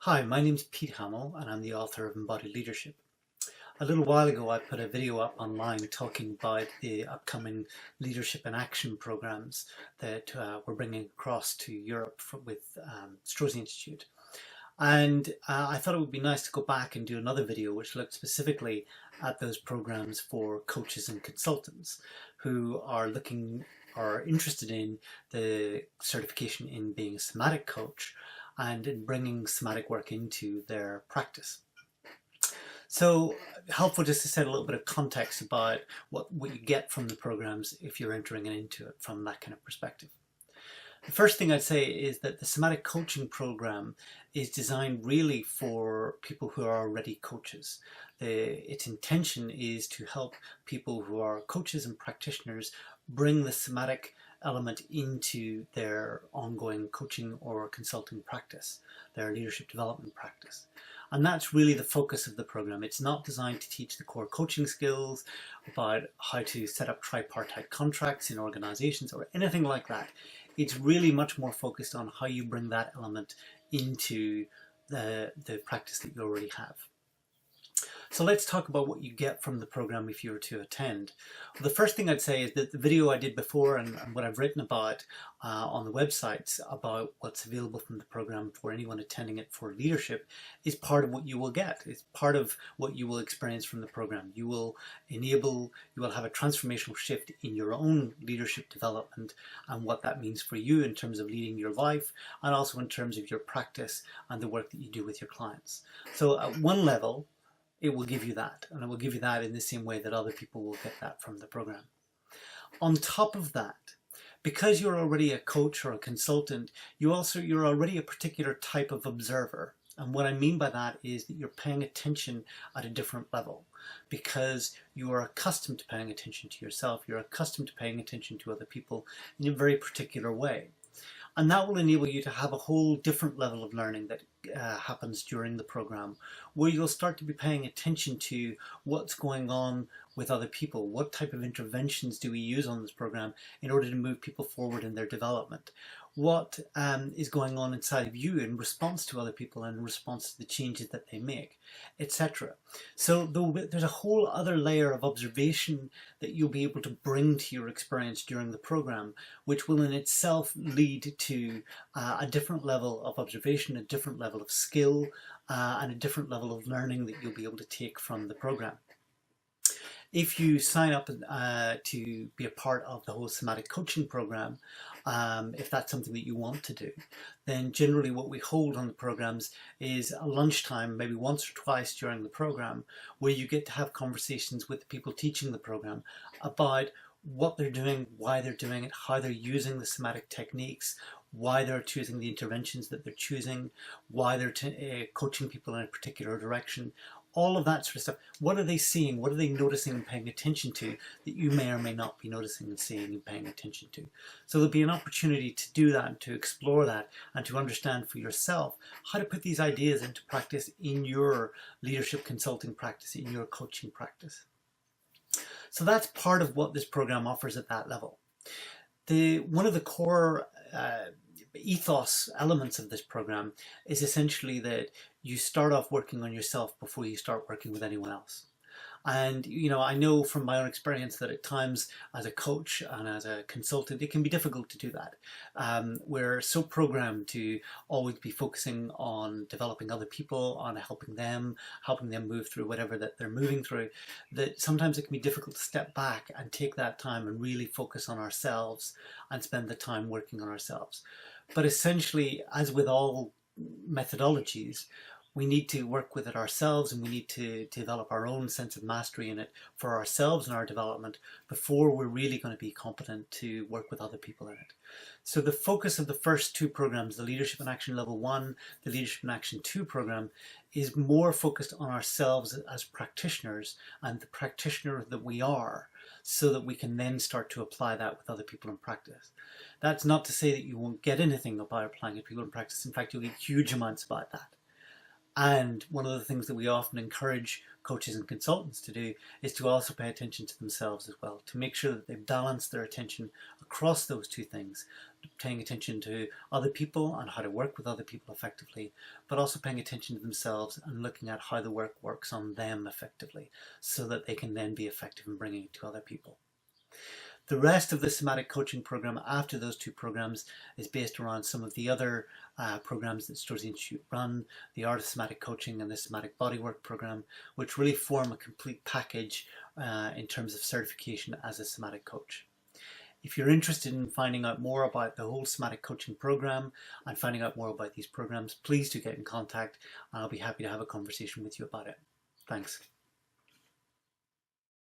Hi, my name's Pete Hamill and I'm the author of Embodied Leadership. A little while ago I put a video up online talking about the upcoming leadership and action programs that we're bringing across to Europe with Strozzi Institute. And I thought it would be nice to go back and do another video which looked specifically at those programs for coaches and consultants who are interested in the certification in being a somatic coach and in bringing somatic work into their practice. So helpful just to set a little bit of context about what you get from the programs if you're entering into it from that kind of perspective. The first thing I'd say is that the somatic coaching program is designed really for people who are already coaches. Its intention is to help people who are coaches and practitioners bring the somatic element into their ongoing coaching or consulting practice, their leadership development practice. And that's really the focus of the program. It's not designed to teach the core coaching skills about how to set up tripartite contracts in organizations or anything like that. It's really much more focused on how you bring that element into the practice that you already have. So let's talk about what you get from the program if you were to attend. Well, the first thing I'd say is that the video I did before and what I've written about on the websites about what's available from the program for anyone attending it for leadership is part of what you will get. It's part of what you will experience from the program. You will have a transformational shift in your own leadership development and what that means for you in terms of leading your life and also in terms of your practice and the work that you do with your clients. So at one level, it will give you that, and it will give you that in the same way that other people will get that from the program. On top of that, because you're already a coach or a consultant, you're already a particular type of observer. And what I mean by that is that you're paying attention at a different level because you are accustomed to paying attention to yourself. You're accustomed to paying attention to other people in a very particular way. And that will enable you to have a whole different level of learning that happens during the program, where you'll start to be paying attention to what's going on with other people. What type of interventions do we use on this program in order to move people forward in their development? What is going on inside of you in response to other people and in response to the changes that they make, etc. So there's a whole other layer of observation that you'll be able to bring to your experience during the program, which will in itself lead to a different level of observation, a different level of skill, and a different level of learning that you'll be able to take from the program. If you sign up to be a part of the whole somatic coaching program, if that's something that you want to do, then generally what we hold on the programs is a lunchtime, maybe once or twice during the program, where you get to have conversations with the people teaching the program about what they're doing, why they're doing it, how they're using the somatic techniques, why they're choosing the interventions that they're choosing, why they're coaching people in a particular direction, all of that sort of stuff. What are they seeing? What are they noticing and paying attention to that you may or may not be noticing and seeing and paying attention to? So there'll be an opportunity to do that and to explore that and to understand for yourself how to put these ideas into practice in your leadership consulting practice, in your coaching practice. So that's part of what this program offers at that level. One of the core ethos elements of this program is essentially that you start off working on yourself before you start working with anyone else. And, you know, I know from my own experience that at times as a coach and as a consultant, it can be difficult to do that. We're so programmed to always be focusing on developing other people, on helping them move through whatever that they're moving through, that sometimes it can be difficult to step back and take that time and really focus on ourselves and spend the time working on ourselves. But essentially, as with all methodologies, we need to work with it ourselves and we need to develop our own sense of mastery in it for ourselves and our development before we're really going to be competent to work with other people in it. So the focus of the first two programs, the Leadership in Action Level 1, the Leadership in Action 2 program, is more focused on ourselves as practitioners and the practitioner that we are, so that we can then start to apply that with other people in practice. That's not to say that you won't get anything about applying it to people in practice. In fact, you'll get huge amounts about that. And one of the things that we often encourage coaches and consultants to do is to also pay attention to themselves as well, to make sure that they balance their attention across those two things, paying attention to other people and how to work with other people effectively, but also paying attention to themselves and looking at how the work works on them effectively so that they can then be effective in bringing it to other people. The rest of the somatic coaching program after those two programs is based around some of the other programs that Strozzi Institute run, the Art of Somatic Coaching and the Somatic Bodywork program, which really form a complete package in terms of certification as a somatic coach. If you're interested in finding out more about the whole somatic coaching program and finding out more about these programs, please do get in contact and I'll be happy to have a conversation with you about it. Thanks.